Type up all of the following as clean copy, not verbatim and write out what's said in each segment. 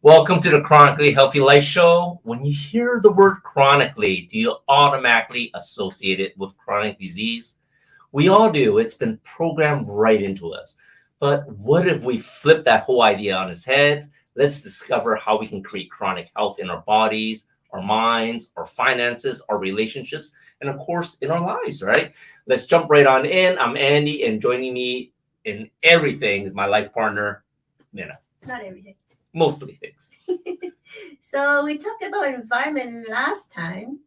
Welcome to the Chronically Healthy Life show. When you hear the word chronically, do you automatically associate it with chronic disease? We all do. It's been programmed right into us. But what if we flip that whole idea on its head? Let's discover how we can create chronic health in our bodies, our minds, our finances, our relationships, and of course, in our lives, right? Let's jump right on in. I'm Andy, and joining me in everything is my life partner, Mina. Not everything. Mostly things. So we talked about environment last time.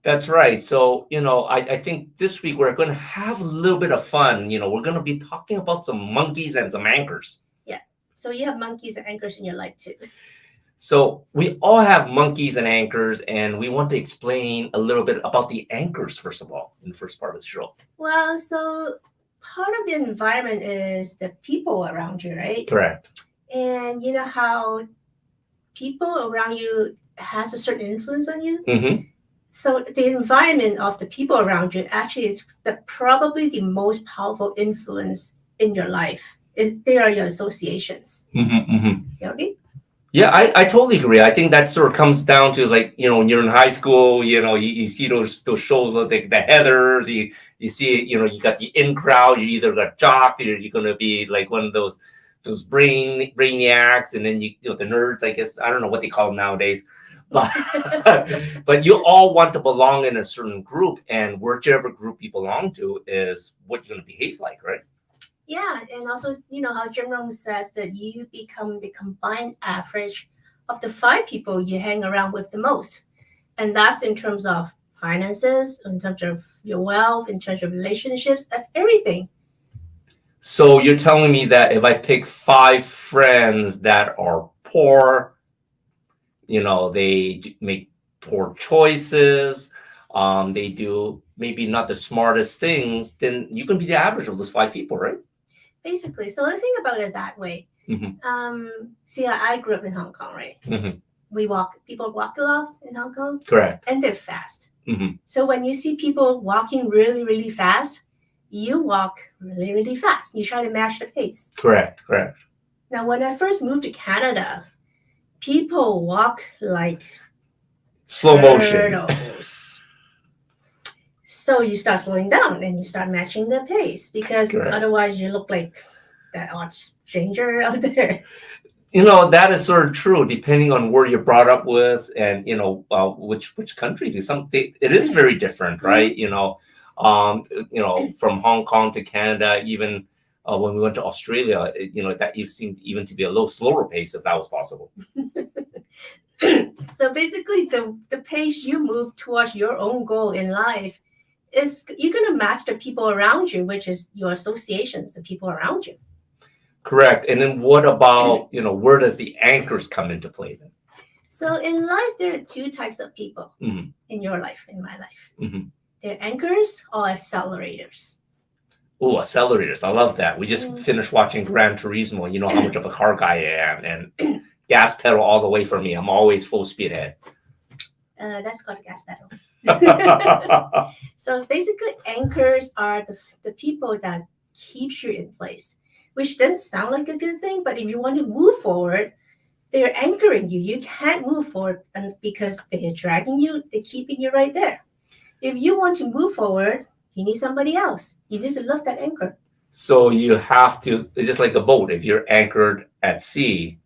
That's right. So, I think this week we're going to have a little bit of fun. We're going to be talking about some monkeys and some anchors. Yeah. So you have monkeys and anchors in your life too. So we all have monkeys and anchors, and we want to explain a little bit about the anchors, first of all, in the first part of the show. Well, so part of the environment is the people around you, right? Correct. And you know how people around you has a certain influence on you? Mm-hmm. So the environment of the people around you actually is probably the most powerful influence in your life. They are your associations. Mm-hmm, mm-hmm. You agree? Yeah, I totally agree. I think that sort of comes down to like, when you're in high school, you see those shows like the Heathers, you see, you got the in crowd, you either got jock or you're going to be like one of those brainiacs, and then the nerds, I guess. I don't know what they call them nowadays. But, but you all want to belong in a certain group, and whichever group you belong to is what you're going to behave like, right? Yeah, and also, you know how Jim Rohn says that you become the combined average of the 5 people you hang around with the most. And that's in terms of finances, in terms of your wealth, in terms of relationships, of everything. So you're telling me that if I pick 5 friends that are poor, they make poor choices, they do maybe not the smartest things, then you can be the average of those 5 people, right? Basically. So let's think about it that way. Mm-hmm. See, I grew up in Hong Kong, right? Mm-hmm. People walk a lot in Hong Kong. Correct. And they're fast. Mm-hmm. So when you see people walking really, really fast, you walk really, really fast. You try to match the pace. Correct. Now, when I first moved to Canada, people walk like slow motion. So you start slowing down and you start matching the pace, because Correct. Otherwise you look like that odd stranger out there. That is sort of true, depending on where you're brought up with, and which country. It is very different, right? From Hong Kong to Canada, even when we went to Australia, that you seemed even to be a little slower pace, if that was possible. So basically, the pace you move towards your own goal in life is you're going to match the people around you, which is your associations, the people around you. Correct. And then what about, where does the anchors come into play then? So in life, there are 2 types of people Mm-hmm. in your life, in my life. Mm-hmm. They're anchors or accelerators. Oh, accelerators. I love that. We just finished watching Gran Turismo. You know how much of a car guy I am. And gas pedal all the way for me. I'm always full speed ahead. That's called a gas pedal. So basically, anchors are the people that keeps you in place, which doesn't sound like a good thing. But if you want to move forward, they're anchoring you. You can't move forward because they're dragging you. They're keeping you right there. If you want to move forward, you need somebody else. You need to lift that anchor. So you have to, it's just like a boat. If you're anchored at sea,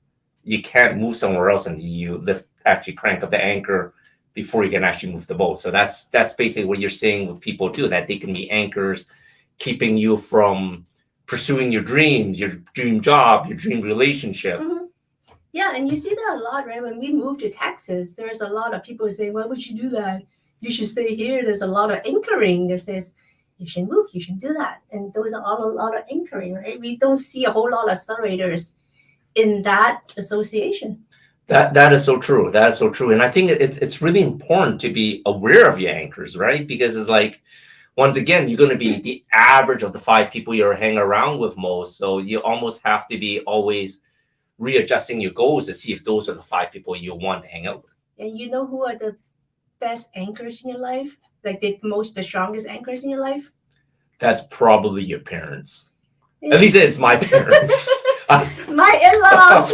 you can't move somewhere else until you actually crank up the anchor before you can actually move the boat. So that's basically what you're saying with people too, that they can be anchors, keeping you from pursuing your dreams, your dream job, your dream relationship. Mm-hmm. Yeah, and you see that a lot, right? When we moved to Texas, there's a lot of people saying, why would you do that? You should stay here. There's a lot of anchoring that says, you should move, you should do that. And those are all a lot of anchoring, right? We don't see a whole lot of accelerators in that association. That is so true. That is so true. And I think it's really important to be aware of your anchors, right? Because it's like, once again, you're going to be the average of the 5 people you're hanging around with most. So you almost have to be always readjusting your goals to see if those are the 5 people you want to hang out with. And you know who are the best anchors in your life? Like the strongest anchors in your life? That's probably your parents. At least it's my parents. My in-laws.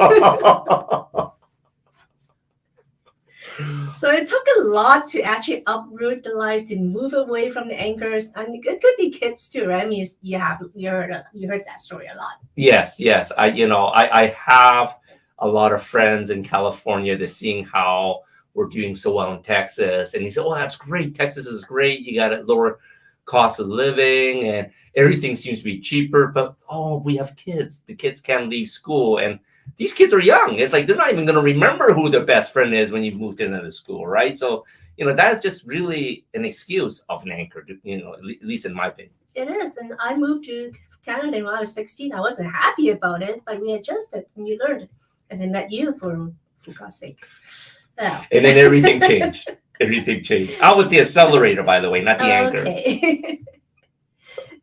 So it took a lot to actually uproot the life, to move away from the anchors, and it could be kids too, right? I mean, you heard that story a lot. Yes, yes. I have a lot of friends in California that seeing how we're doing so well in Texas, and he said, "Oh, that's great. Texas is great. You got a lower cost of living, and everything seems to be cheaper. But oh, we have kids. The kids can't leave school, and these kids are young. It's like they're not even going to remember who their best friend is when you moved into the school, right? So, that's just really an excuse of an anchor. At least in my opinion. It is, and I moved to Canada when I was 16. I wasn't happy about it, but we adjusted and you learned it. And I met you for God's sake. Yeah. And then everything changed. Everything changed. I was the accelerator, by the way, not the anchor. Okay.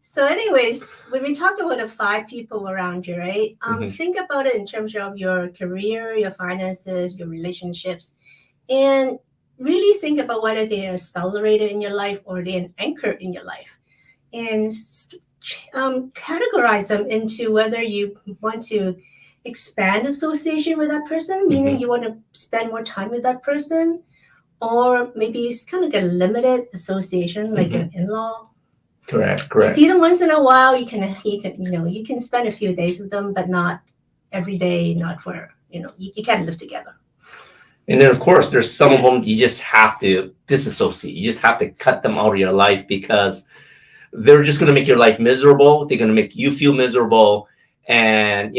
So anyways, when we talk about the 5 people around you, right? Think about it in terms of your career, your finances, your relationships, and really think about whether they're an accelerator in your life or they're an anchor in your life. And categorize them into whether you want to expand association with that person, meaning you want to spend more time with that person, or maybe it's kind of like a limited association, like an in-law. Correct. You see them once in a while. You can spend a few days with them, but not every day. Not for you can't live together. And then, of course, there's some of them you just have to disassociate. You just have to cut them out of your life because they're just going to make your life miserable. They're going to make you feel miserable. And,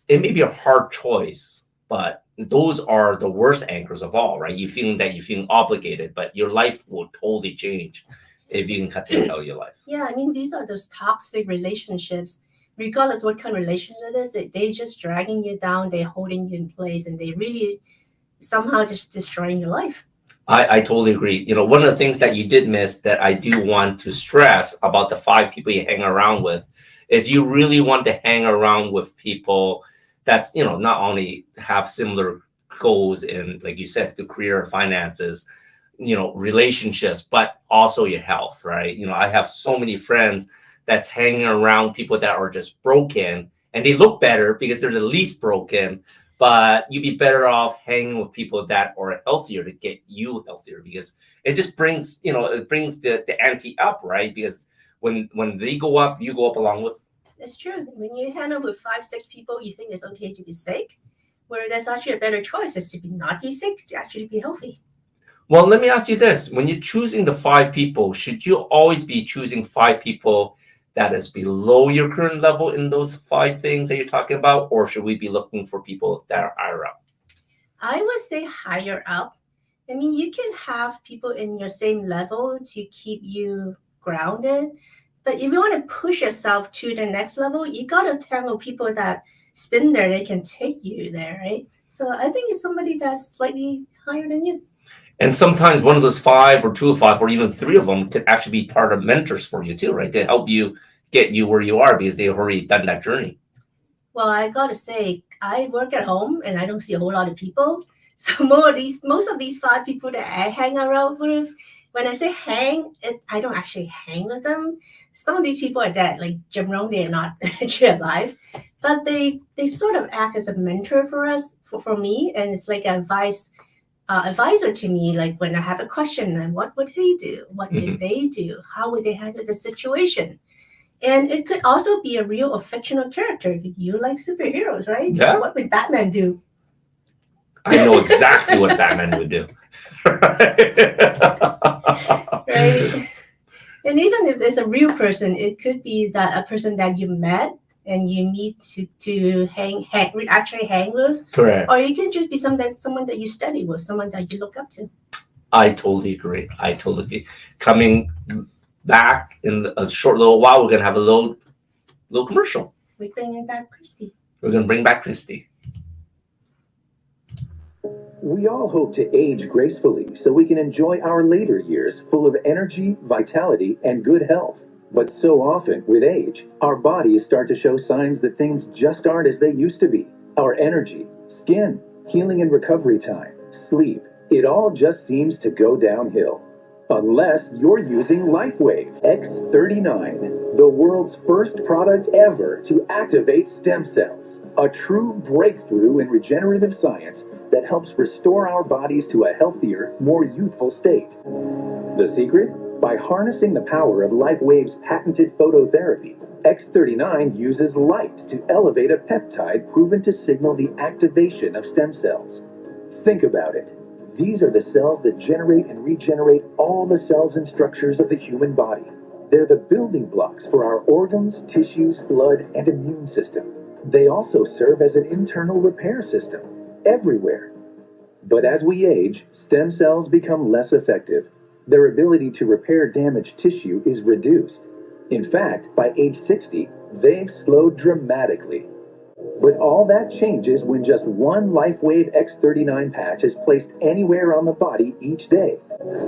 it may be a hard choice, but those are the worst anchors of all, right? You're feeling obligated, but your life will totally change if you can cut things out of your life. Yeah, I mean, these are those toxic relationships. Regardless what kind of relationship it is, they're just dragging you down. They're holding you in place, and they really somehow just destroying your life. I totally agree. One of the things that you did miss that I do want to stress about the 5 people you hang around with is you really want to hang around with people that's, not only have similar goals in, like you said, the career, finances, relationships, but also your health, right? I have so many friends that's hanging around people that are just broken and they look better because they're the least broken. But you'd be better off hanging with people that are healthier to get you healthier because it just brings, the ante up, right? Because when they go up, you go up along with. That's true. When you hang out with 5, 6 people, you think it's okay to be sick, where there's actually a better choice is to be not be sick, to actually be healthy. Well, let me ask you this. When you're choosing the 5 people, should you always be choosing 5 people that is below your current level in those 5 things that you're talking about, or should we be looking for people that are higher up? I would say higher up. I mean, you can have people in your same level to keep you grounded, but if you want to push yourself to the next level, you got to tell people that spin there, they can take you there, right? So I think it's somebody that's slightly higher than you. And sometimes one of those 5 or 2 of 5 or even 3 of them could actually be part of mentors for you too, right? To help you get you where you are because they've already done that journey. Well, I got to say, I work at home and I don't see a whole lot of people. So most of these 5 people that I hang around with, when I say hang, I don't actually hang with them. Some of these people are dead, like Jim Rohn, they're not actually alive. But they sort of act as a mentor for us, for me. And it's like an advisor to me, like when I have a question, and what would he do? What would they do? How would they handle the situation? And it could also be a real or fictional character. You like superheroes, right? Yeah. What would Batman do? I know exactly what Batman would do. Right? And even if there's a real person, it could be that a person that you met and you need to actually hang with. Correct. Or you can just be someone that you study with, someone that you look up to. I totally agree. Coming back in a short little while, we're going to have a little commercial. We're bringing back Christy. We're going to bring back Christy. We all hope to age gracefully so we can enjoy our later years full of energy, vitality, and good health. But so often, with age, our bodies start to show signs that things just aren't as they used to be. Our energy, skin, healing and recovery time, sleep, it all just seems to go downhill. Unless you're using LifeWave X39, the world's first product ever to activate stem cells. A true breakthrough in regenerative science that helps restore our bodies to a healthier, more youthful state. The secret? By harnessing the power of LifeWave's patented phototherapy, X39 uses light to elevate a peptide proven to signal the activation of stem cells. Think about it. These are the cells that generate and regenerate all the cells and structures of the human body. They're the building blocks for our organs, tissues, blood, and immune system. They also serve as an internal repair system everywhere. But as we age, stem cells become less effective. Their ability to repair damaged tissue is reduced. In fact, by age 60, they've slowed dramatically. But all that changes when just one LifeWave X39 patch is placed anywhere on the body each day.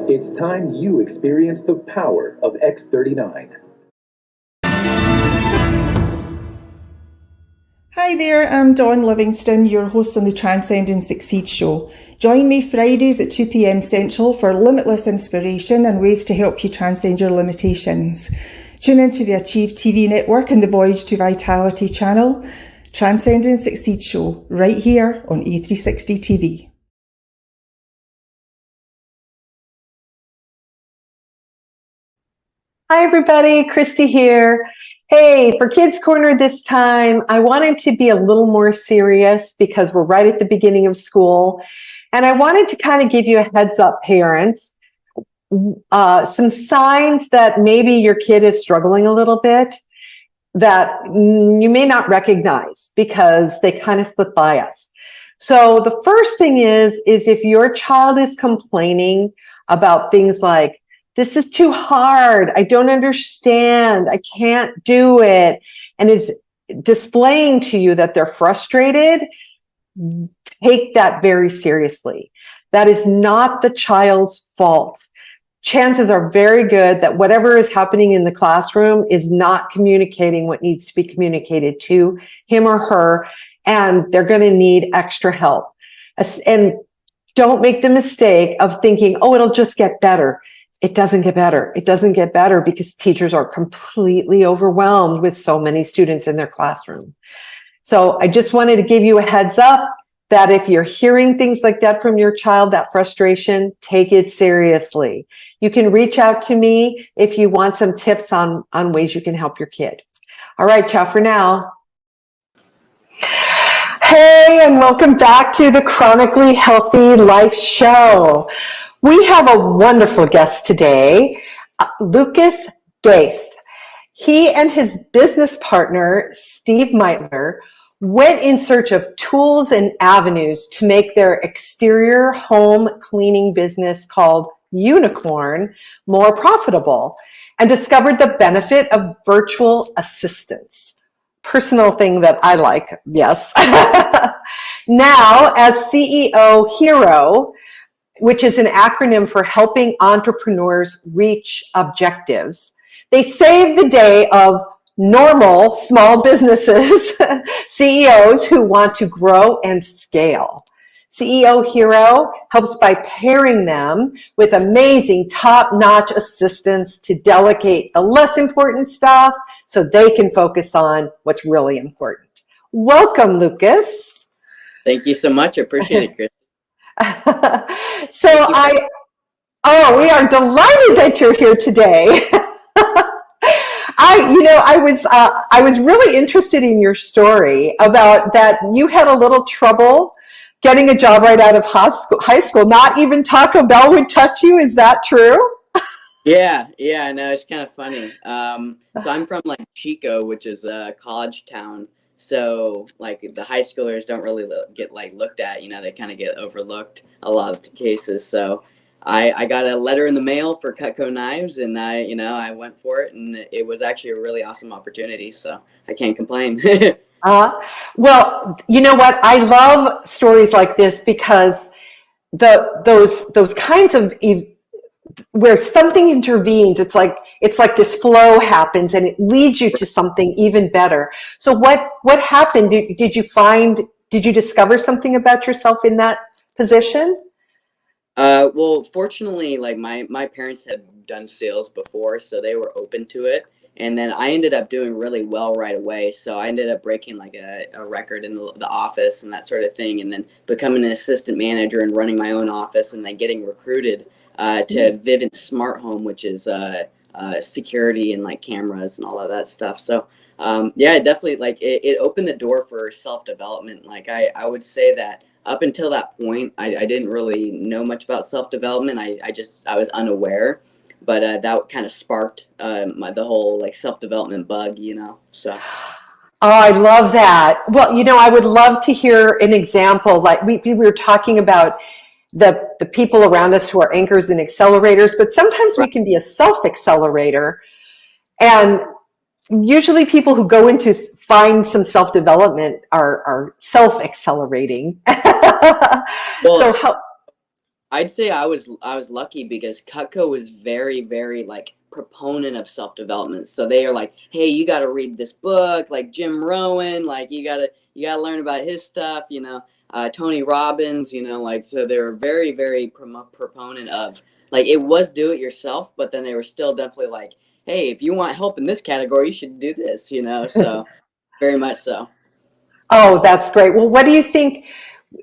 It's time you experience the power of X39. Hi there, I'm Dawn Livingston, your host on the Transcend and Succeed show. Join me Fridays at 2 p.m. Central for limitless inspiration and ways to help you transcend your limitations. Tune into the Achieve TV network and the Voyage to Vitality channel. Transcend and Succeed show, right here on A360 TV. Hi everybody, Christy here. Hey, for Kids Corner this time, I wanted to be a little more serious because we're right at the beginning of school. And I wanted to kind of give you a heads up, parents, some signs that maybe your kid is struggling a little bit that you may not recognize because they kind of slip by us. So the first thing is if your child is complaining about things like, this is too hard, I don't understand, I can't do it, and is displaying to you that they're frustrated, take that very seriously. That is not the child's fault. Chances are very good that whatever is happening in the classroom is not communicating what needs to be communicated to him or her, and they're going to need extra help. And don't make the mistake of thinking, oh, it'll just get better. It doesn't get better. It doesn't get better because teachers are completely overwhelmed with so many students in their classroom. So I just wanted to give you a heads up that if you're hearing things like that from your child, that frustration, take it seriously. You can reach out to me if you want some tips on ways you can help your kid. All right, ciao for now. Hey, and welcome back to the Chronically Healthy Life show. We have a wonderful guest today, Lucas Gaeth. He and his business partner, Steve Meitler, went in search of tools and avenues to make their exterior home cleaning business called Unicorn more profitable and discovered the benefit of virtual assistants. Personal thing that I like, yes. Now, as CEO Hero, which is an acronym for helping entrepreneurs reach objectives, they save the day of normal small businesses, CEOs who want to grow and scale. CEO Hero helps by pairing them with amazing top-notch assistants to delegate the less important stuff so they can focus on what's really important. Welcome, Lucas. Thank you so much. I appreciate it, Chris. We are delighted that you're here today. I was really interested in your story about that you had a little trouble getting a job right out of high school. Not even Taco Bell would touch you. Is that true? Yeah, no, it's kind of funny. So I'm from like Chico, which is a college town. So like the high schoolers don't really get like looked at, they kind of get overlooked a lot of the cases. So I got a letter in the mail for Cutco knives, and I went for it, and it was actually a really awesome opportunity. So I can't complain. Well, you know what? I love stories like this because those kinds of where something intervenes, it's like this flow happens and it leads you to something even better. So what happened? Did you discover something about yourself in that position? Well, fortunately, like my parents had done sales before, so they were open to it. And then I ended up doing really well right away. So I ended up breaking like a record in the office and that sort of thing. And then becoming an assistant manager and running my own office, and then getting recruited to Vivint Smart Home, which is security and like cameras and all of that stuff. So yeah, definitely like it opened the door for self-development. Like I would say that up until that point, I didn't really know much about self-development. I was unaware, but that kind of sparked the whole like self-development bug, so. Oh, I love that. Well, I would love to hear an example. Like we were talking about the people around us who are anchors and accelerators, but sometimes we can be a self-accelerator. And usually people who go into find some self-development are self-accelerating. Well, so I'd say I was lucky because Cutco was very, very like proponent of self-development. So they are like, hey, you got to read this book, like Jim Rohn, like you got to learn about his stuff, Tony Robbins, like, so they were very, very proponent of, like, it was do it yourself, but then they were still definitely like, hey, if you want help in this category, you should do this, so very much so. Oh, that's great. Well, what do you think,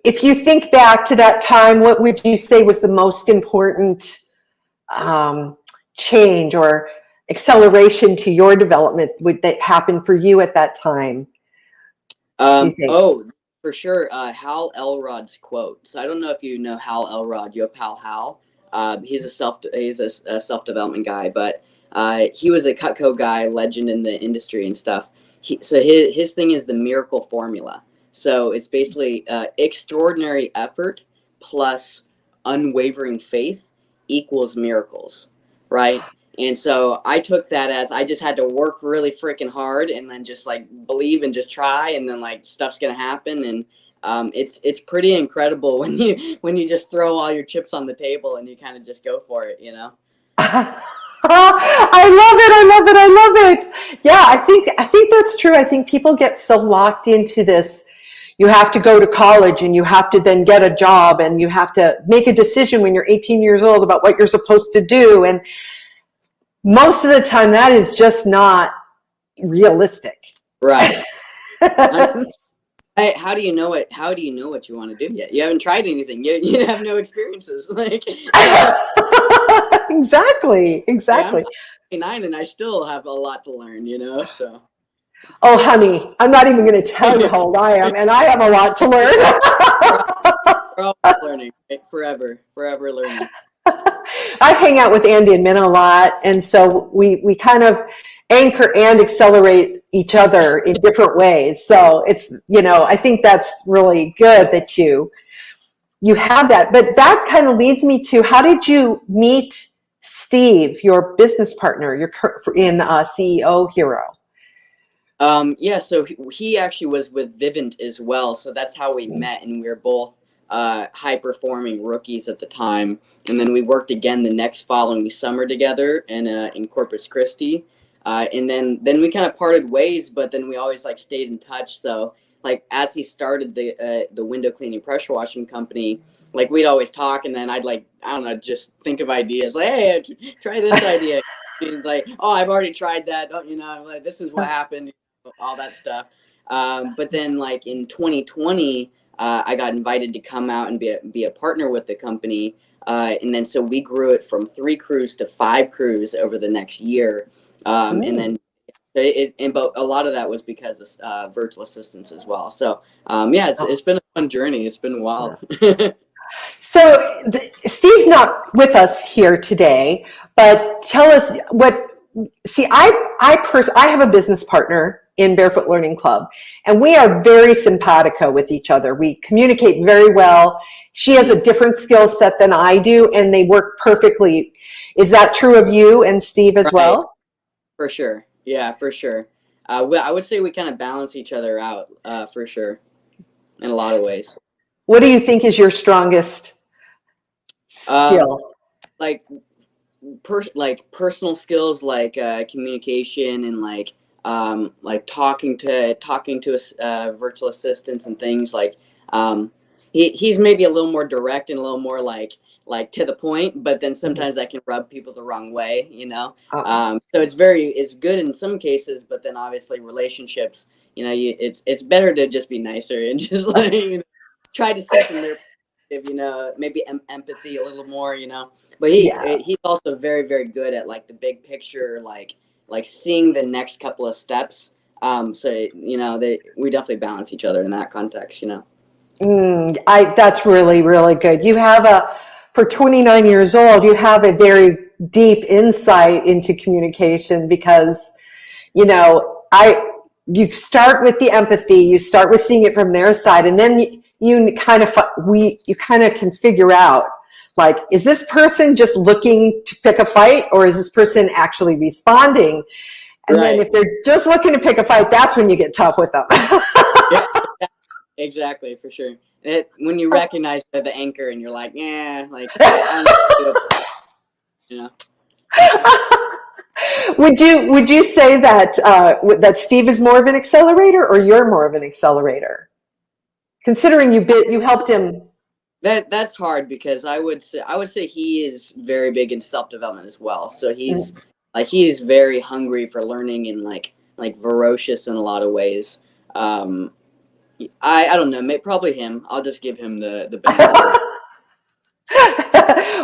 if you think back to that time, what would you say was the most important change or acceleration to your development that happened for you at that time? Oh, for sure. Hal Elrod's quote. So I don't know if you know Hal Elrod. You have Hal. He's a self-development guy, but he was a Cutco guy, legend in the industry and stuff. So his thing is the miracle formula. So it's basically extraordinary effort plus unwavering faith equals miracles, right? And so I took that as I just had to work really freaking hard and then just like believe and just try, and then like stuff's gonna happen. And it's pretty incredible when you just throw all your chips on the table and you kind of just go for it, I love it. Yeah, I think that's true. I think people get so locked into this. You have to go to college and you have to then get a job and you have to make a decision when you're 18 years old about what you're supposed to do. And most of the time that is just not realistic. Right. How do you know it? How do you know what you want to do yet? You haven't tried anything. You have no experiences. Like Exactly. Yeah, I'm 29 and I still have a lot to learn, so. Oh, honey, I'm not even going to tell you how old I am, and I have a lot to learn. We're always learning, right? Forever learning. I hang out with Andy and Minna a lot, and so we kind of anchor and accelerate each other in different ways. So it's, I think that's really good that you have that. But that kind of leads me to, how did you meet Steve, your business partner, in CEO Hero? Yeah, so he actually was with Vivint as well. So that's how we met, and we were both high-performing rookies at the time. And then we worked again the next following summer together in Corpus Christi. And then we kind of parted ways, but then we always like stayed in touch. So like as he started the window cleaning pressure washing company, like we'd always talk, and then I'd like, I don't know, just think of ideas like, hey, try this idea. He's like, oh, I've already tried that. I'm like, this is what happened, all that stuff. But then like in 2020, I got invited to come out and be a partner with the company. And then so we grew it from 3 crews to 5 crews over the next year. And then but a lot of that was because of virtual assistants as well. So yeah, it's been a fun journey. It's been a while. So Steve's not with us here today, but tell us I have a business partner in Barefoot Learning Club, and we are very simpatico with each other. We communicate very well. She has a different skill set than I do, and they work perfectly. Is that true of you and Steve as well? For sure. Yeah, for sure. I would say we kind of balance each other out, for sure, in a lot of ways. What do you think is your strongest skill? Like personal skills, like communication and like talking to virtual assistants and things. Like he's maybe a little more direct and a little more like like to the point, but then sometimes I can rub people the wrong way, you know? Oh. So it's good in some cases, but then obviously relationships, you know, it's better to just be nicer and just like, you know, try to see from their perspective, you know, maybe empathy a little more, you know, but he's also very, very good at like the big picture, like seeing the next couple of steps. So, you know, we definitely balance each other in that context, you know? That's really, really good. For 29 years old, you have a very deep insight into communication because, you know, you start with the empathy, you start with seeing it from their side, and then you kind of can figure out, like, is this person just looking to pick a fight, or is this person actually responding? And then if they're just looking to pick a fight, that's when you get tough with them. Yeah, exactly, for sure. When you recognize the anchor and you're like, yeah, like, I don't know, you know. Would you say that that Steve is more of an accelerator, or you're more of an accelerator? Considering you helped him. That's hard because I would say he is very big in self-development as well. So he's very hungry for learning and like ferocious in a lot of ways. I don't know, probably him. I'll just give him the benefit.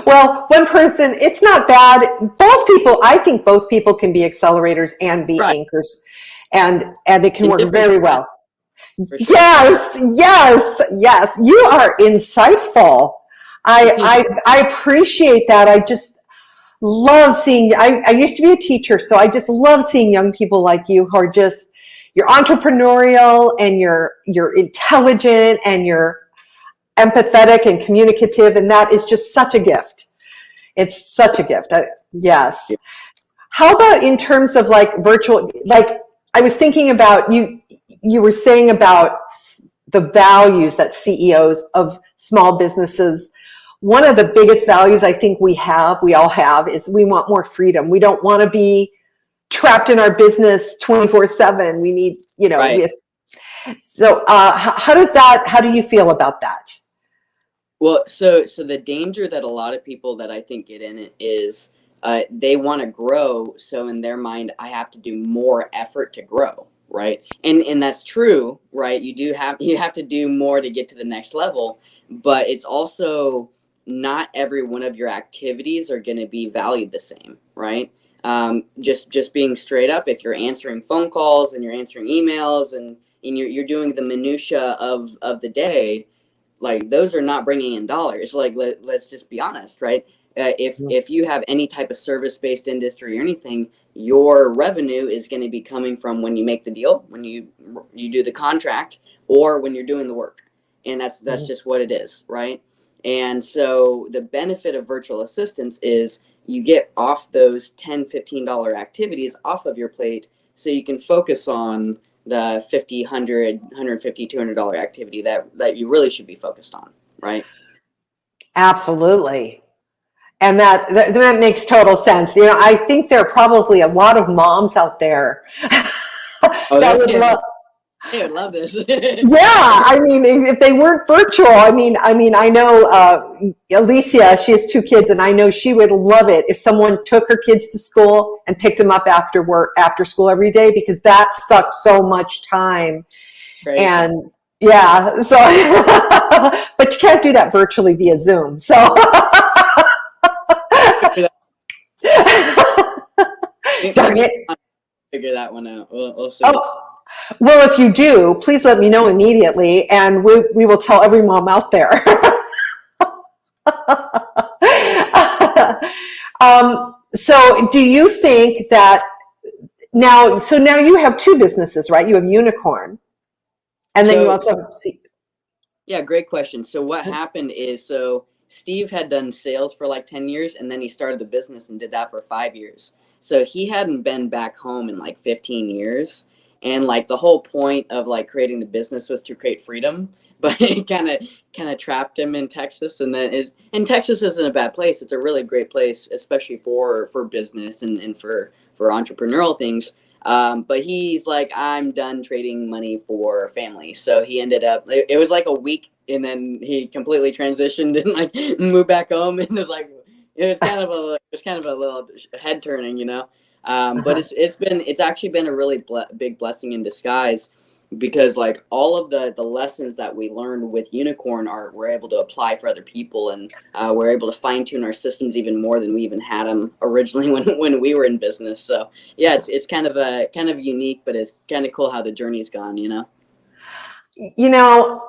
Well, one person, it's not bad. I think both people can be accelerators and be anchors, and they can work very well. Sure. Yes. You are insightful. I appreciate that. I just love seeing. I used to be a teacher, so I just love seeing young people like you who are just, you're entrepreneurial and you're intelligent and you're empathetic and communicative, and that is just such a gift. It's such a gift. Yes. Yeah. How about in terms of like virtual, like I was thinking about you were saying about the values that CEOs of small businesses, one of the biggest values I think we all have is we want more freedom. We don't want to be trapped in our business 24/7. We need, you know, so how do you feel about that? Well, so the danger that a lot of people that I think get in it is they want to grow. So in their mind, I have to do more effort to grow, right? And that's true, right? You have to do more to get to the next level, but it's also not every one of your activities are going to be valued the same, right? Just being straight up, if you're answering phone calls and you're answering emails and you're doing the minutia of the day, like those are not bringing in dollars. Like let's just be honest, right? If you have any type of service-based industry or anything, your revenue is going to be coming from when you make the deal, when you do the contract, or when you're doing the work, and that's just what it is, right? And so the benefit of virtual assistants is you get off those $10, $15 activities off of your plate, so you can focus on the $50, $100, $150, $200 activity that you really should be focused on, right? Absolutely. And that makes total sense. You know, I think there are probably a lot of moms out there that would love. They would love this. Yeah, I mean, if they weren't virtual, I mean, I know Alicia, she has 2 kids, and I know she would love it if someone took her kids to school and picked them up after school every day, because that sucks so much time. Right. And yeah, so but you can't do that virtually via Zoom. So darn it. Figure that one out. We'll see. Oh. Well, if you do, please let me know immediately, and we will tell every mom out there. So do you think that now you have 2 businesses, right? You have Unicorn, and then you also have... Yeah, great question. So what happened is, Steve had done sales for like 10 years, and then he started the business and did that for 5 years. So he hadn't been back home in like 15 years. And like the whole point of like creating the business was to create freedom, but it kind of trapped him in Texas. And Texas isn't a bad place. It's a really great place, especially for business and for entrepreneurial things. But he's like, I'm done trading money for family. So he ended up, it was like a week and then he completely transitioned and like moved back home, and it was kind of a little head turning, you know. But it's actually been a really big blessing in disguise, because like all of the lessons that we learned with Unicorn we're able to apply for other people, and we're able to fine tune our systems even more than we even had them originally when we were in business. So yeah, it's kind of unique, but it's kind of cool how the journey's gone, you know. You know,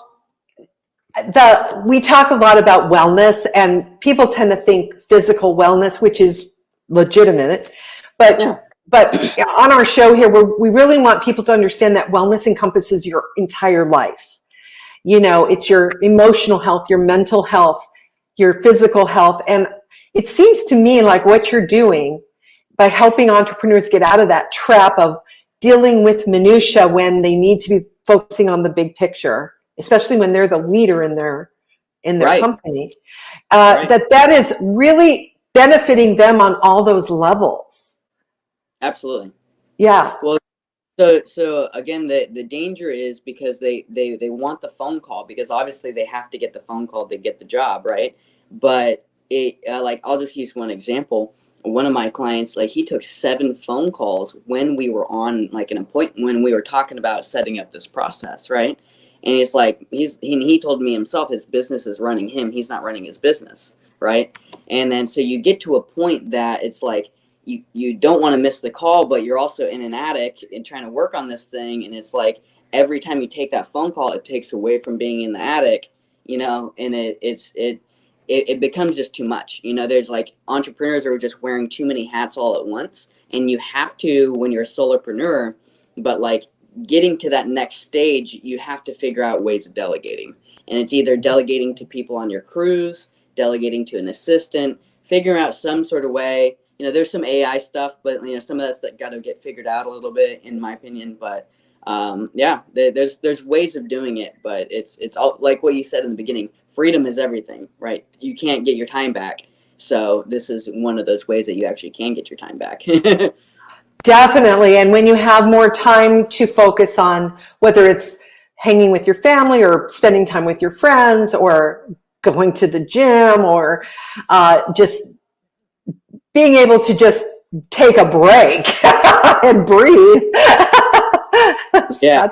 we talk a lot about wellness, and people tend to think physical wellness, which is legitimate, but Yeah. But on our show here, we really want people to understand that wellness encompasses your entire life. You know, it's your emotional health, your mental health, your physical health. And it seems to me like what you're doing by helping entrepreneurs get out of that trap of dealing with minutia when they need to be focusing on the big picture, especially when they're the leader in their Right. company, Right. that is really benefiting them on all those levels. Absolutely. Yeah. Well, so again, the danger is because they want the phone call, because obviously they have to get the phone call to get the job, right? But it like, I'll just use one example. One of my clients, like, he took 7 phone calls when we were on like an appointment, when we were talking about setting up this process, right? And it's like he told me himself his business is running him, he's not running his business, right? And then so you get to a point that it's like, you don't want to miss the call, but you're also in an attic and trying to work on this thing. And it's like, every time you take that phone call, it takes away from being in the attic, you know, and it becomes just too much. You know, there's like entrepreneurs are just wearing too many hats all at once, and you have to, when you're a solopreneur, but like getting to that next stage, you have to figure out ways of delegating. And it's either delegating to people on your crews, delegating to an assistant, figuring out some sort of way. You know, there's some AI stuff, but you know, some of that's got to get figured out a little bit, in my opinion. But yeah, there's ways of doing it, but it's all like what you said in the beginning. Freedom is everything, right? You can't get your time back, so this is one of those ways that you actually can get your time back. Definitely. And when you have more time to focus on, whether it's hanging with your family or spending time with your friends or going to the gym or just being able to just take a break and breathe. Yeah,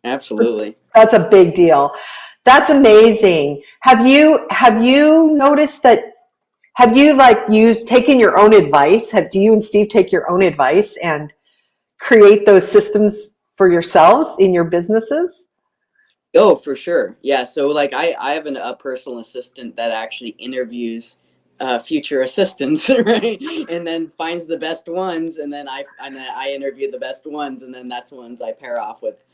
absolutely. That's a big deal. That's amazing. Have you noticed that? Have you taken your own advice? Do you and Steve take your own advice and create those systems for yourselves in your businesses? Oh, for sure. Yeah. So like I have a personal assistant that actually interviews future assistants, right? And then finds the best ones, and then I interview the best ones, and then that's the ones I pair off with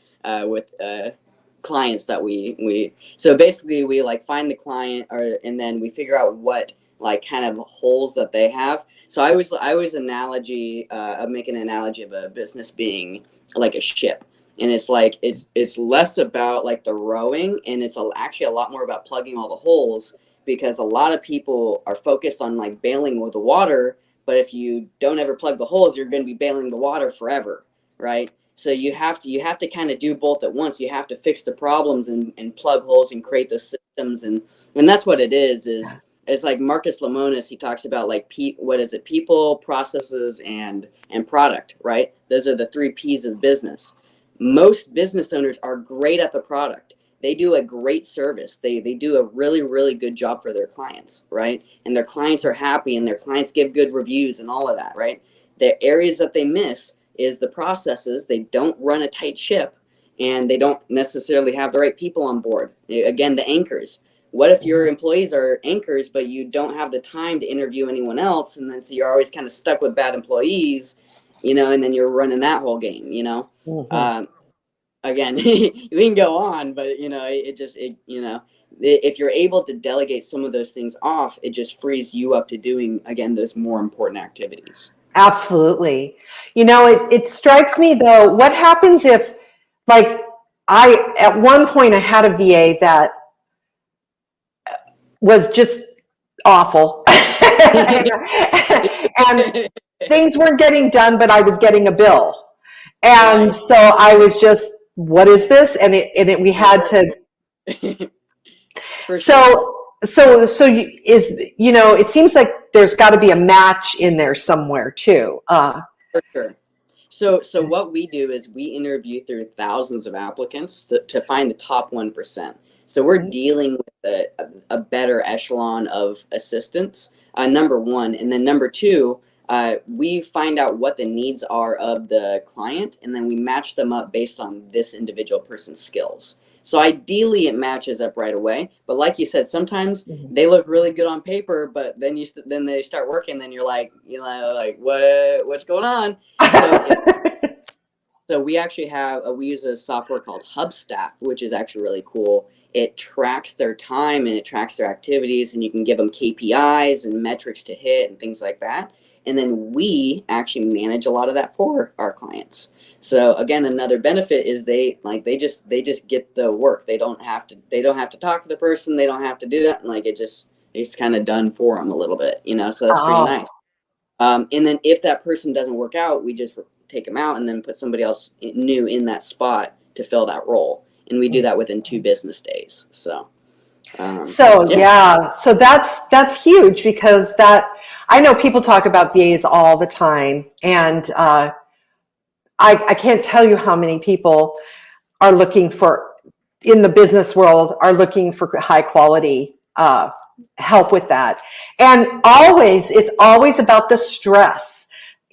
clients that we so basically we like find the client, and then we figure out what like kind of holes that they have. So I always make an analogy of a business being like a ship. And it's like it's less about like the rowing, and it's actually a lot more about plugging all the holes, because a lot of people are focused on like bailing with the water, but if you don't ever plug the holes, you're going to be bailing the water forever, right? So you have to kind of do both at once. You have to fix the problems and plug holes and create the systems, and that's what it is. It's like Marcus Lemonis, he talks about like people, processes, and product, right? Those are the 3 P's of business. Most business owners are great at the product. They do a great service. They do a really, really good job for their clients, right? And their clients are happy, and their clients give good reviews and all of that, right? The areas that they miss is the processes. They don't run a tight ship, and they don't necessarily have the right people on board. Again, the anchors. What if your employees are anchors, but you don't have the time to interview anyone else? And then so you're always kind of stuck with bad employees, you know, and then you're running that whole game, you know? Mm-hmm. Again, we can go on, but you know, if you're able to delegate some of those things off, it just frees you up to doing, again, those more important activities. Absolutely. You know, it strikes me though, what happens if, like, at one point I had a VA that was just awful. And things weren't getting done, but I was getting a bill. And so I was just, what is this? And we had to For sure. So it seems like there's got to be a match in there somewhere too. For sure. So what we do is we interview through thousands of applicants to find the top 1%. So we're dealing with a better echelon of assistants, number one. And then number two, we find out what the needs are of the client, and then we match them up based on this individual person's skills. So ideally it matches up right away. But like you said, sometimes they look really good on paper, but then they start working, then you're like, what's going on? So we actually we use a software called Hubstaff, which is actually really cool. It tracks their time and it tracks their activities, and you can give them KPIs and metrics to hit and things like that. And then we actually manage a lot of that for our clients. So again, another benefit is they just get the work. They don't have to talk to the person. They don't have to do that. And it's kind of done for them a little bit, so that's pretty nice. And then if that person doesn't work out, we just take them out and then put somebody else new in that spot to fill that role. And we do that within 2 business days. So that's huge, because I know people talk about VAs all the time, and I can't tell you how many people are in the business world are looking for high quality help with that. And it's always about the stress.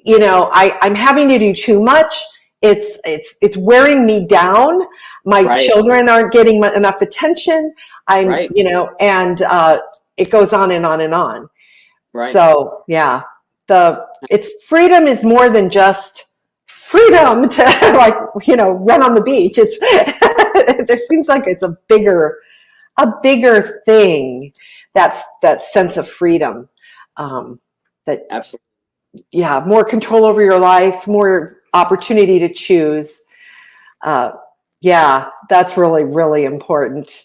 I'm having to do too much. It's wearing me down. My children aren't getting enough attention. And it goes on and on and on. Right. So yeah, it's freedom is more than just freedom to run on the beach. There seems like it's a bigger thing, that sense of freedom, that absolutely. Yeah, more control over your life, more opportunity to choose. That's really, really important.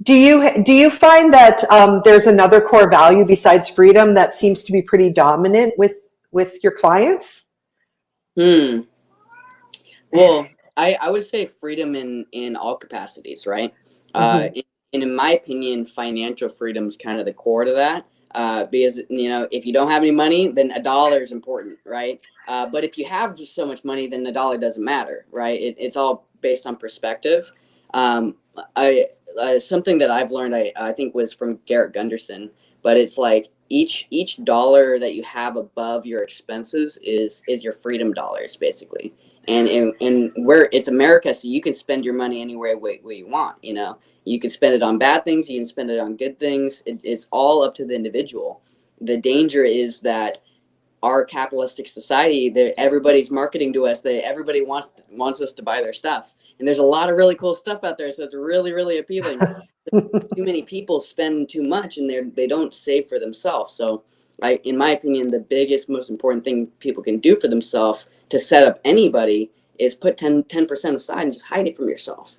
Do you find that there's another core value besides freedom that seems to be pretty dominant with your clients? Well, I would say freedom in all capacities, right? And in my opinion, financial freedom is kind of the core to that. Because if you don't have any money, then a dollar is important, right? But if you have so much money, then a dollar doesn't matter, right? It's all based on perspective. Something that I've learned, I think, was from Garrett Gunderson, but it's like each dollar that you have above your expenses is your freedom dollars, basically. And where it's America, so you can spend your money anywhere way you want. You can spend it on bad things, you can spend it on good things. It's all up to the individual. The danger is that our capitalistic society, everybody's marketing to us. Everybody wants us to buy their stuff, and there's a lot of really cool stuff out there, so it's really, really appealing. Too many people spend too much, and they don't save for themselves. So, in my opinion, the biggest, most important thing people can do for themselves to set up anybody is put 10% aside and just hide it from yourself.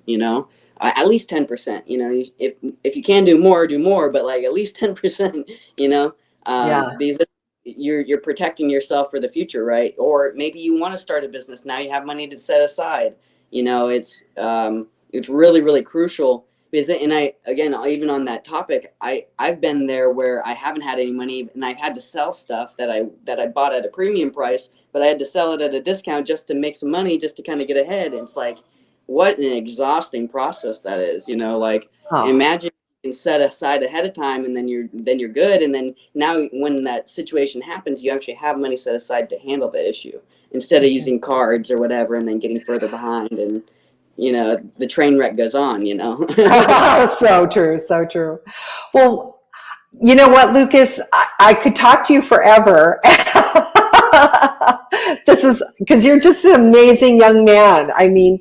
At least 10%. If you can do more, but at least 10%. Because you're protecting yourself for the future, right? Or maybe you want to start a business now. You have money to set aside. It's really, really crucial. Because, and even on that topic, I've been there where I haven't had any money, and I've had to sell stuff that I bought at a premium price, but I had to sell it at a discount just to make some money, just to kind of get ahead. And it's like, what an exhausting process that is. Imagine you can set aside ahead of time, and then you're good, and then now when that situation happens, you actually have money set aside to handle the issue instead of using cards or whatever, and then getting further behind, and the train wreck goes on. So true. Well, you know what, Lucas, I could talk to you forever. This is because you're just an amazing young man. I mean,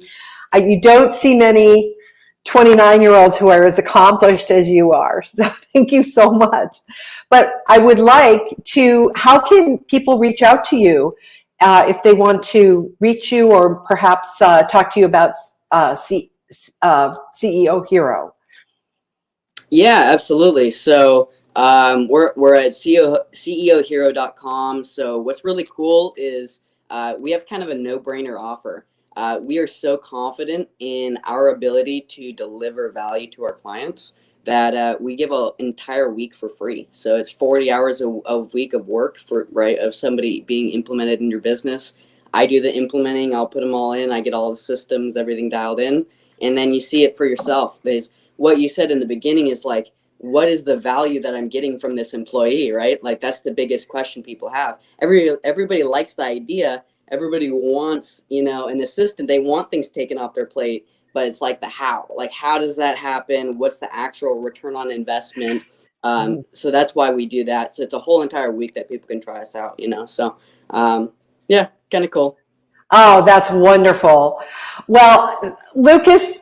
you don't see many 29-year-olds who are as accomplished as you are. So thank you so much. But I would like to, how can people reach out to you if they want to reach you, or perhaps talk to you about CEO Hero? Yeah, absolutely. So we're at CEOhero.com. So what's really cool is we have kind of a no-brainer offer. we are so confident in our ability to deliver value to our clients that we give an entire week for free. So it's 40 hours a week of work of somebody being implemented in your business. I do the implementing, I'll put them all in, I get all the systems, everything dialed in, and then you see it for yourself. There's what you said in the beginning is like, what is the value that I'm getting from this employee, right? Like that's the biggest question people have. Everybody likes the idea. Everybody wants, an assistant. They want things taken off their plate, but it's like how does that happen? What's the actual return on investment? So that's why we do that. So it's a whole entire week that people can try us out, So, yeah, kind of cool. Oh, that's wonderful. Well, Lucas,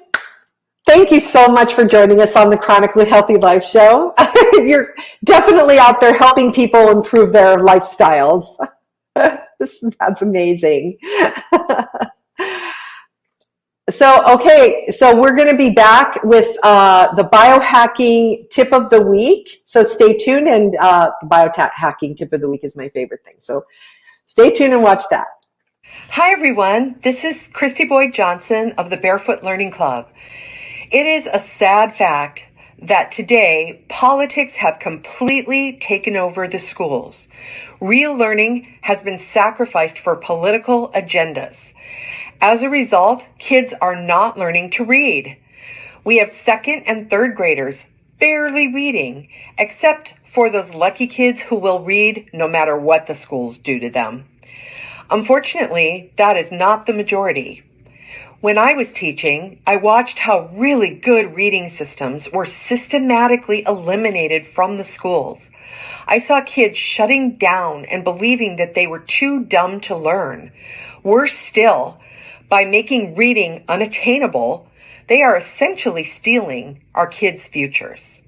thank you so much for joining us on the Chronically Healthy Life show. You're definitely out there helping people improve their lifestyles. That's amazing. So we're going to be back with the biohacking tip of the week. So stay tuned, and the biohacking tip of the week is my favorite thing. So stay tuned and watch that. Hi, everyone. This is Christy Boyd Johnson of the Barefoot Learning Club. It is a sad fact that today politics have completely taken over the schools. Real learning has been sacrificed for political agendas. As a result, kids are not learning to read. We have second and third graders barely reading, except for those lucky kids who will read no matter what the schools do to them. Unfortunately, that is not the majority. When I was teaching, I watched how really good reading systems were systematically eliminated from the schools. I saw kids shutting down and believing that they were too dumb to learn. Worse still, by making reading unattainable, they are essentially stealing our kids' futures.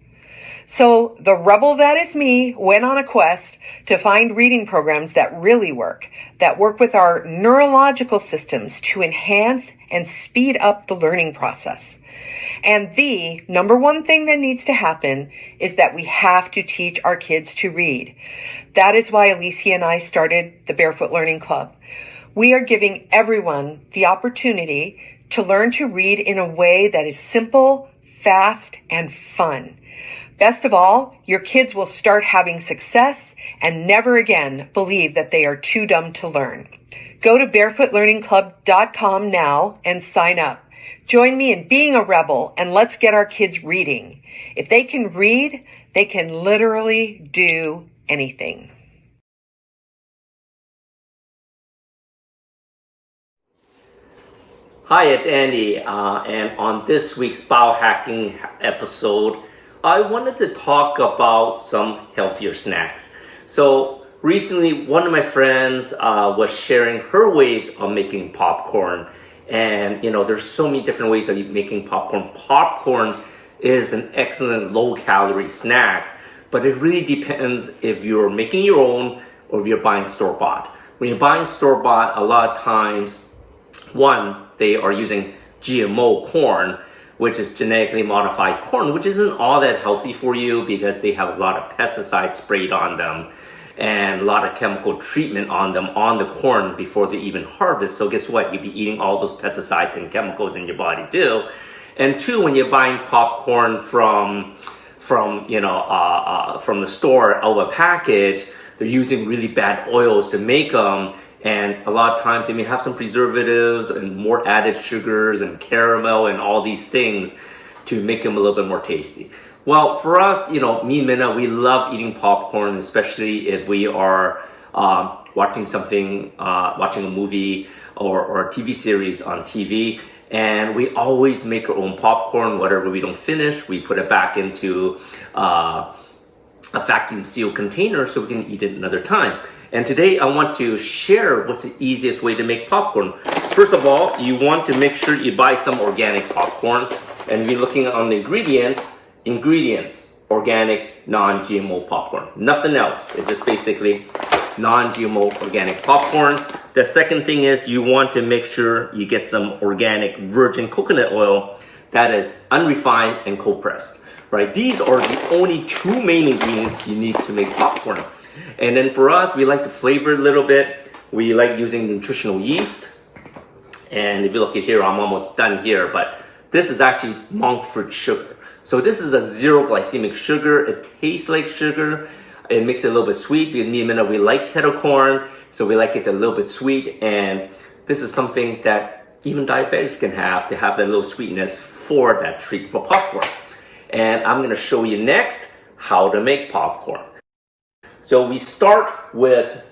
So the rebel that is me went on a quest to find reading programs that really work, that work with our neurological systems to enhance and speed up the learning process. And the number one thing that needs to happen is that we have to teach our kids to read. That is why Alicia and I started the Barefoot Learning Club. We are giving everyone the opportunity to learn to read in a way that is simple, fast, and fun. Best of all, your kids will start having success and never again believe that they are too dumb to learn. Go to barefootlearningclub.com now and sign up. Join me in being a rebel, and let's get our kids reading. If they can read, they can literally do anything. Hi, it's Andy, and on this week's biohacking episode, I wanted to talk about some healthier snacks. So recently, one of my friends was sharing her way of making popcorn, and there's so many different ways of making popcorn. Popcorn is an excellent low-calorie snack, but it really depends if you're making your own or if you're buying store-bought. When you're buying store-bought, a lot of times, one, they are using GMO corn, which is genetically modified corn, which isn't all that healthy for you because they have a lot of pesticides sprayed on them and a lot of chemical treatment on them on the corn before they even harvest. So guess what? You'd be eating all those pesticides and chemicals in your body too. And two, when you're buying popcorn from the store out of a package, they're using really bad oils to make them. And a lot of times they may have some preservatives and more added sugars and caramel and all these things to make them a little bit more tasty. Well, for us, me and Minna, we love eating popcorn, especially if we are watching a movie or a TV series on TV. And we always make our own popcorn. Whatever we don't finish, we put it back into a vacuum sealed container so we can eat it another time. And today I want to share what's the easiest way to make popcorn. First of all, you want to make sure you buy some organic popcorn, and be looking on the ingredients, organic, non-GMO popcorn. Nothing else. It's just basically non-GMO organic popcorn. The second thing is you want to make sure you get some organic virgin coconut oil that is unrefined and cold pressed. Right? These are the only two main ingredients you need to make popcorn. And then for us, we like to flavor it a little bit. We like using nutritional yeast. And if you look at here, I'm almost done here, but this is actually monk fruit sugar. So this is a zero glycemic sugar. It tastes like sugar. It makes it a little bit sweet because me and Minna, we like kettle corn, so we like it a little bit sweet. And this is something that even diabetics can have to have that little sweetness for that treat for popcorn. And I'm gonna show you next how to make popcorn. So we start with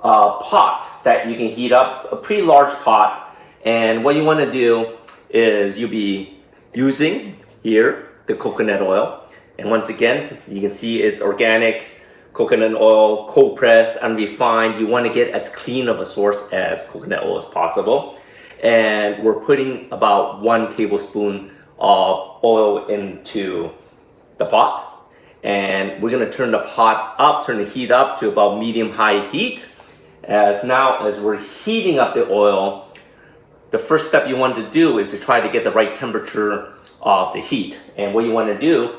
a pot that you can heat up, a pretty large pot. And what you want to do is you'll be using here the coconut oil. And once again, you can see it's organic coconut oil, cold pressed, unrefined. You want to get as clean of a source as coconut oil as possible. And we're putting about 1 tablespoon of oil into the pot. And we're going to turn the pot up, turn the heat up to about medium-high heat. As we're heating up the oil, the first step you want to do is to try to get the right temperature of the heat. And what you want to do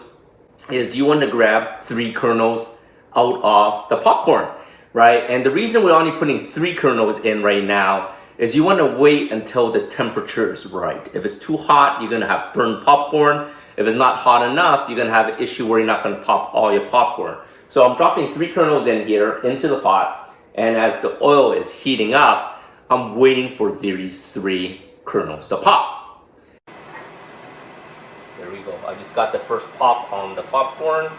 is you want to grab 3 kernels out of the popcorn, right? And the reason we're only putting 3 kernels in right now is you want to wait until the temperature is right. If it's too hot, you're going to have burnt popcorn. If it's not hot enough, you're going to have an issue where you're not going to pop all your popcorn. So I'm dropping 3 kernels in here into the pot. And as the oil is heating up, I'm waiting for these 3 kernels to pop. There we go. I just got the first pop on the popcorn.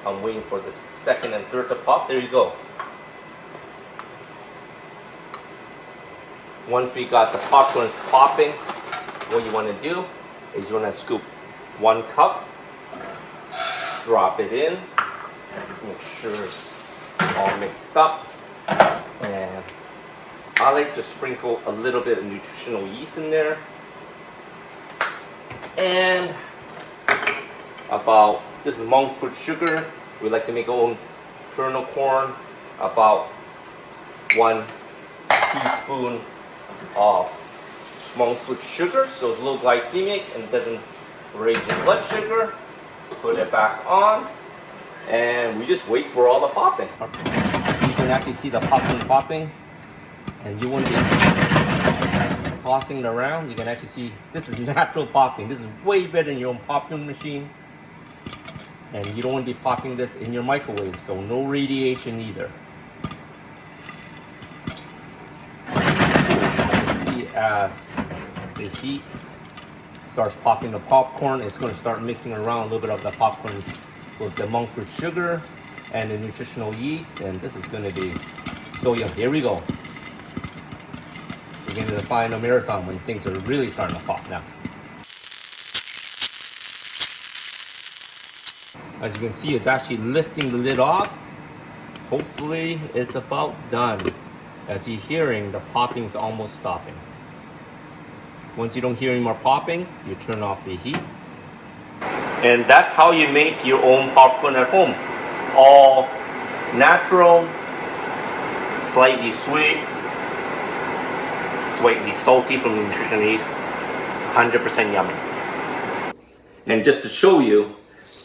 I'm waiting for the second and third to pop. There you go. Once we got the popcorn popping, what you want to do is you want to scoop 1 cup, drop it in, make sure it's all mixed up, and I like to sprinkle a little bit of nutritional yeast in there. And this is monk fruit sugar. We like to make our own kernel corn. About 1 teaspoon of monk fruit sugar. So it's a little glycemic and doesn't raise your blood sugar. Put it back on. And we just wait for all the popping. You can actually see the popcorn popping. And you want to be tossing it around. You can actually see this is natural popping. This is way better than your own popcorn machine. And you don't want to be popping this in your microwave, so no radiation either. See, as the heat starts popping the popcorn, it's going to start mixing around a little bit of the popcorn with the monk fruit sugar and the nutritional yeast, and this is going to be so yum. Here we go. We're getting to the final marathon when things are really starting to pop now. As you can see, it's actually lifting the lid off. Hopefully, it's about done. As you're hearing, the popping is almost stopping. Once you don't hear any more popping, you turn off the heat. And that's how you make your own popcorn at home. All natural, slightly sweet, slightly salty from the nutrition yeast, 100% yummy. And just to show you,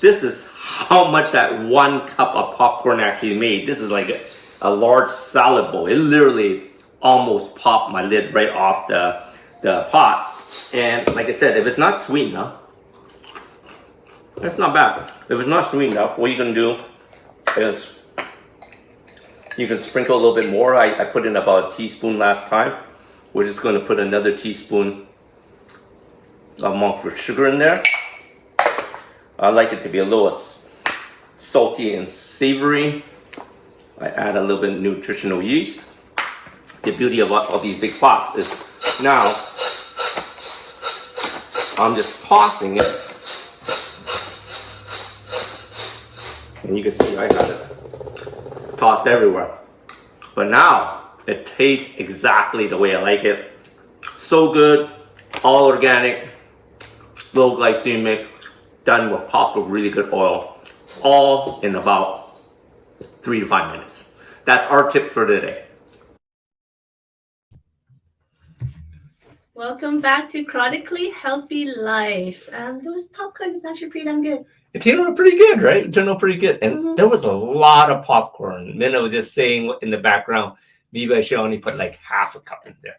this is how much that 1 cup of popcorn actually made. This is like a large salad bowl. It literally almost popped my lid right off the pot. And like I said, if it's not sweet enough, it's not bad. If it's not sweet enough, what you can do is you can sprinkle a little bit more. I put in about a teaspoon last time. We're just going to put another teaspoon of monk fruit sugar in there. I like it to be a little salty and savory. I add a little bit of nutritional yeast. The beauty of these big pots is now I'm just tossing it. And you can see I got it tossed everywhere. But now it tastes exactly the way I like it. So good, all organic, low glycemic, done with pop of really good oil, all in about 3 to 5 minutes. That's our tip for today. Welcome back to Chronically Healthy Life. Those popcorn was actually pretty damn good. It turned out pretty good, right? It turned out pretty good. And there was a lot of popcorn. Minna was just saying in the background, maybe I should only put like half a cup in there.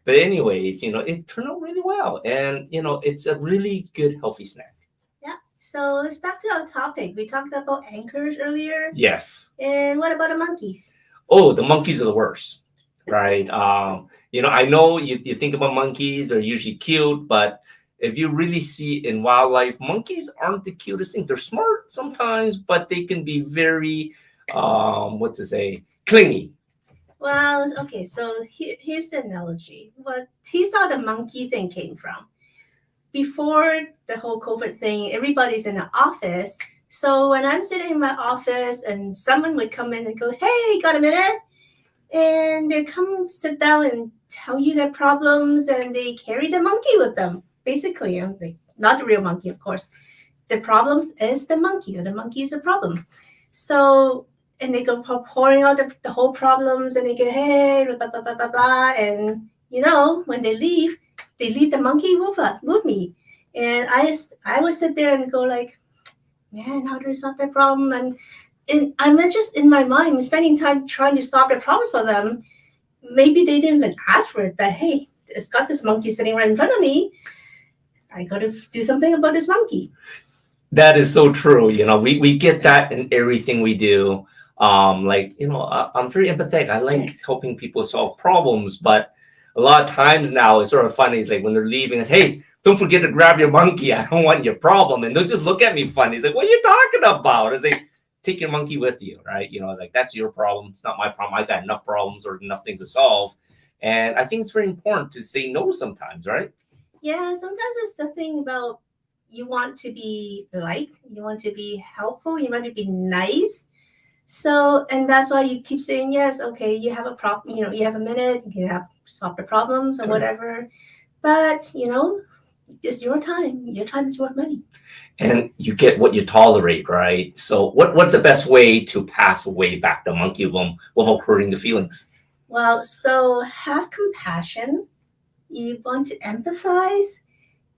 But anyways, it turned out really well. And, it's a really good, healthy snack. Yeah. So let's back to our topic. We talked about anchors earlier. Yes. And what about the monkeys? Oh, the monkeys are the worst, right? I know you think about monkeys, they're usually cute, but if you really see in wildlife, monkeys aren't the cutest thing. They're smart sometimes, but they can be very, clingy. Well, okay, so here's the analogy. Here's how the monkey thing came from. Before the whole COVID thing, everybody's in the office. So when I'm sitting in my office and someone would come in and goes, "Hey, got a minute?" And they come sit down and tell you their problems, and they carry the monkey with them. Basically, I'm like, not the real monkey, of course. The problems is the monkey, or the monkey is a problem. So, and they go pouring out the whole problems, and they go, "Hey, blah, blah, blah, blah, blah." And, when they leave the monkey with me. And I would sit there and go like, "Man, how do I solve that problem?" And I'm just in my mind spending time trying to solve the problems for them. Maybe they didn't even ask for it, but hey, it's got this monkey sitting right in front of me. I got to do something about this monkey. That is so true. We get that in everything we do. I'm very empathetic. I like helping people solve problems, but a lot of times now it's sort of funny. It's like when they're leaving, it's, "Hey, don't forget to grab your monkey. I don't want your problem." And they'll just look at me funny. It's like, "What are you talking about?" It's like, take your monkey with you, right? That's your problem. It's not my problem. I got enough problems or enough things to solve. And I think it's very important to say no sometimes, right? Yeah, sometimes it's the thing about you want to be liked, you want to be helpful, you want to be nice. So, and that's why you keep saying yes. Okay, you have a problem, you have a minute, you can have solve the problems or whatever. But, it's your time. Your time is worth money. And you get what you tolerate, right? So what's the best way to pass away back the monkey without hurting the feelings? Well, so have compassion. You want to empathize.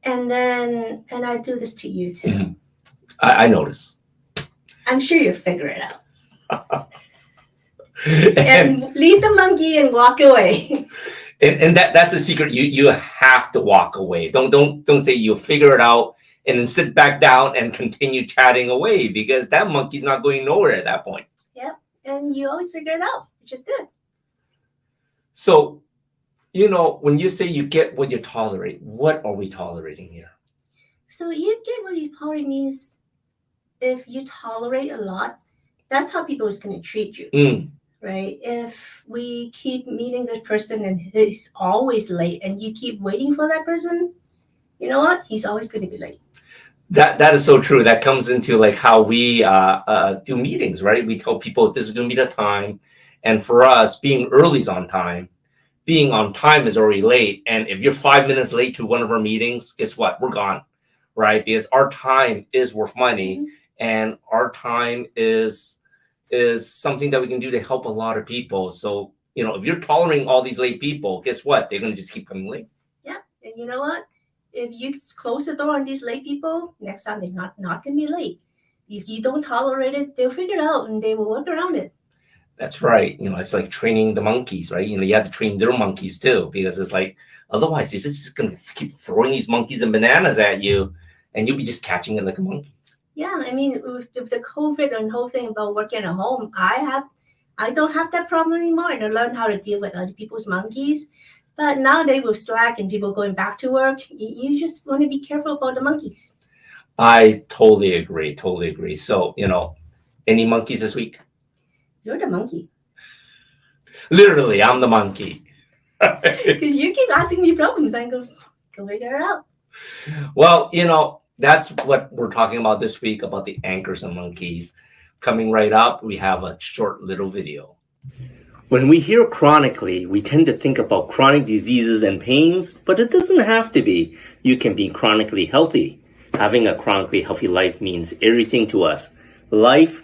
And I do this to you too. Mm-hmm. I notice. I'm sure you'll figure it out. and leave the monkey and walk away. And that's the secret. You have to walk away. Don't say you'll figure it out and then sit back down and continue chatting away, because that monkey's not going nowhere at that point. Yep. And you always figure it out, which is good. So, when you say you get what you tolerate, what are we tolerating here? So you get what you tolerate means if you tolerate a lot, that's how people is going to treat you. Right? If we keep meeting this person and he's always late and you keep waiting for that person, you know what? He's always going to be late. That is so true. That comes into like how we do meetings, right? We tell people this is going to be the time. And for us, being early is on time. Being on time is already late. And if you're 5 minutes late to one of our meetings, guess what? We're gone, right? Because our time is worth money, and our time is something that we can do to help a lot of people. So, if you're tolerating all these late people, guess what? They're going to just keep coming late. Yeah. And you know what? If you close the door on these late people, next time they're not going to be late. If you don't tolerate it, they'll figure it out and they will work around it. That's right. It's like training the monkeys, right? You have to train their monkeys too, because it's like, otherwise they're just going to keep throwing these monkeys and bananas at you, and you'll be just catching it like a monkey. Yeah, I mean, with the COVID and whole thing about working at home, I don't have that problem anymore. I learned how to deal with other people's monkeys. But nowadays with Slack and people going back to work, you just want to be careful about the monkeys. I totally agree. So, any monkeys this week? You're the monkey. Literally, I'm the monkey. Because you keep asking me problems and go figure it out. Well, that's what we're talking about this week, about the anchors and monkeys. Coming right up, we have a short little video. When we hear chronically, we tend to think about chronic diseases and pains, but it doesn't have to be. You can be chronically healthy. Having a chronically healthy life means everything to us. Life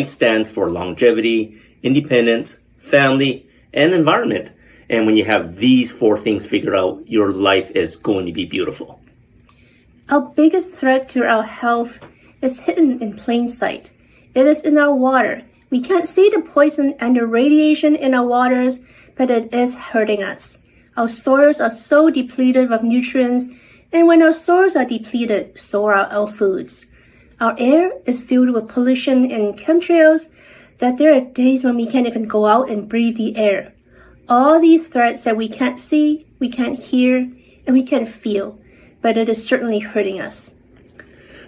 stands for longevity, independence, family, and environment. And when you have these 4 things figured out, your life is going to be beautiful. Our biggest threat to our health is hidden in plain sight. It is in our water. We can't see the poison and the radiation in our waters, but it is hurting us. Our soils are so depleted of nutrients, and when our soils are depleted, so are our foods. Our air is filled with pollution and chemtrails that there are days when we can't even go out and breathe the air. All these threats that we can't see, we can't hear, and we can't feel, but it is certainly hurting us.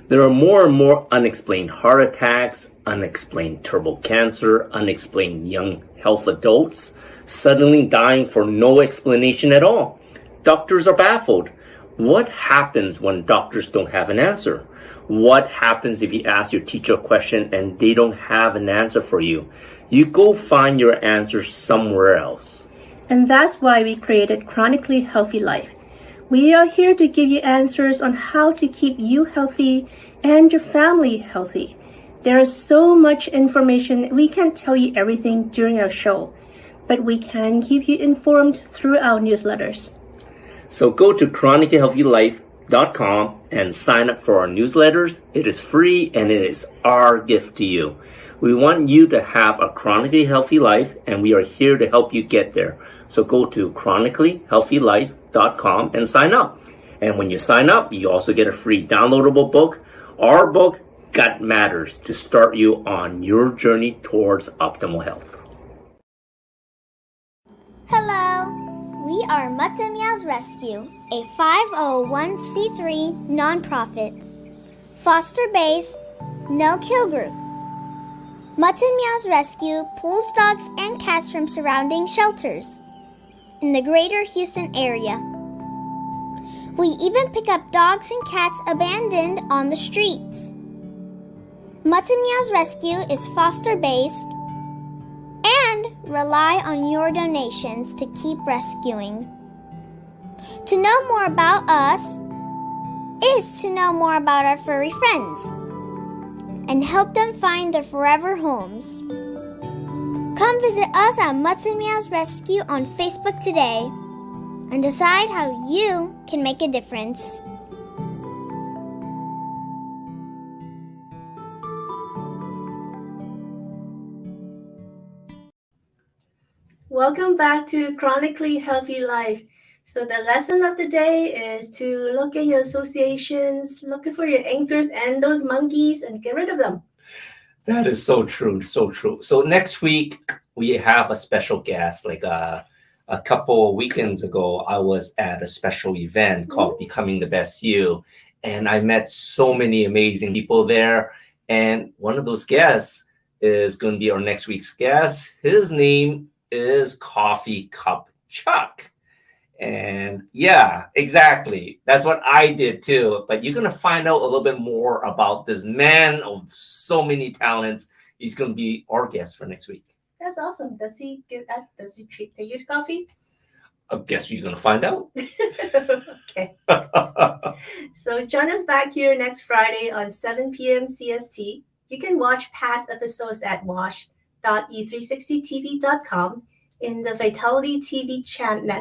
There are more and more unexplained heart attacks, unexplained terminal cancer, unexplained young health adults suddenly dying for no explanation at all. Doctors are baffled. What happens when doctors don't have an answer? What happens if you ask your teacher a question and they don't have an answer for you? You go find your answer somewhere else. And that's why we created Chronically Healthy Life. We are here to give you answers on how to keep you healthy and your family healthy. There is so much information. We can't tell you everything during our show, but we can keep you informed through our newsletters. So go to chronicallyhealthylife.com and sign up for our newsletters. It is free and it is our gift to you. We want you to have a chronically healthy life, and we are here to help you get there. So go to chronicallyhealthylife.com and sign up. And when you sign up, you also get a free downloadable book, our book, Gut Matters, to start you on your journey towards optimal health. Hello, we are Mutts and Meows Rescue, a 501c3 nonprofit, foster-based, no-kill group. Mutts and Meows Rescue pulls dogs and cats from surrounding shelters in the greater Houston area. We even pick up dogs and cats abandoned on the streets. Mutts and Meows Rescue is foster-based and rely on your donations to keep rescuing. To know more about us is to know more about our furry friends and help them find their forever homes. Come visit us at Mutts and Meows Rescue on Facebook today and decide how you can make a difference. Welcome back to Chronically Healthy Life. So the lesson of the day is to look at your associations, look for your anchors and those monkeys and get rid of them. That is so true, so true. So next week, we have a special guest. Like a couple of weekends ago, I was at a special event called Becoming the Best You. And I met so many amazing people there. And one of those guests is going to be our next week's guest. His name is Coffee Cup Chuck. And yeah, exactly. That's what I did too. But you're going to find out a little bit more about this man of so many talents. He's going to be our guest for next week. That's awesome. Does he treat you to coffee? I guess you're going to find out. Okay. So join us back here next Friday on 7 p.m. CST. You can watch past episodes at wash.e360tv.com in the Vitality TV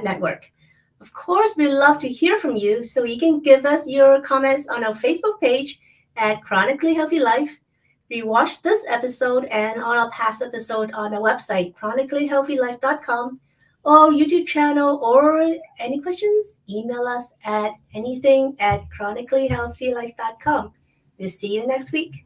network. Of course, we'd love to hear from you, so you can give us your comments on our Facebook page at Chronically Healthy Life. Rewatch this episode and all our past episodes on our website, chronicallyhealthylife.com, or YouTube channel, or any questions, email us at anything@chronicallyhealthylife.com. We'll see you next week.